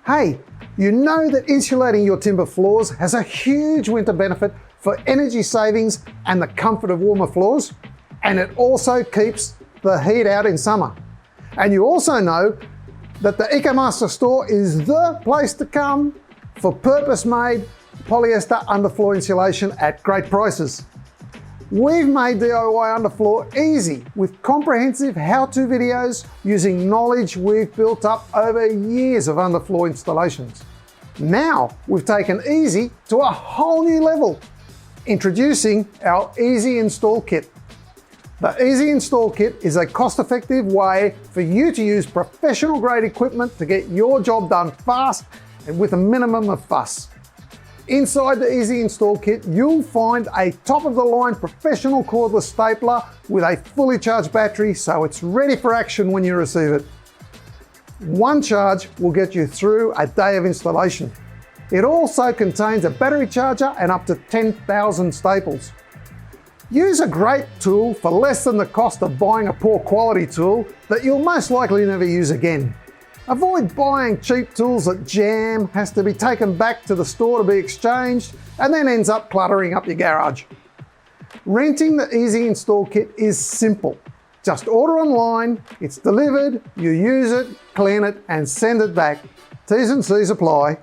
Hey, you know that insulating your timber floors has a huge winter benefit for energy savings and the comfort of warmer floors, and it also keeps the heat out in summer. And you also know that the EcoMaster store is the place to come for purpose-made polyester underfloor insulation at great prices. We've made DIY underfloor easy with comprehensive how-to videos using knowledge we've built up over years of underfloor installations. Now we've taken easy to a whole new level. Introducing our Easy Install Kit. The Easy Install Kit is a cost-effective way for you to use professional-grade equipment to get your job done fast and with a minimum of fuss. Inside the Easy Install Kit, you'll find a top-of-the-line professional cordless stapler with a fully charged battery, so it's ready for action when you receive it. One charge will get you through a day of installation. It also contains a battery charger and up to 10,000 staples. Use a great tool for less than the cost of buying a poor quality tool that you'll most likely never use again. Avoid buying cheap tools that jam, has to be taken back to the store to be exchanged, and then ends up cluttering up your garage. Renting the Easy Install Kit is simple. Just order online, it's delivered, you use it, clean it, and send it back. T's and C's apply.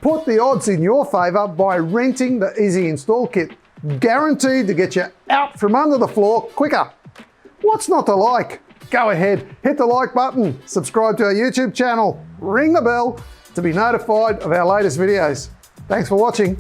Put the odds in your favour by renting the Easy Install Kit. Guaranteed to get you out from under the floor quicker. What's not to like? Go ahead, hit the like button, subscribe to our YouTube channel, ring the bell to be notified of our latest videos. Thanks for watching.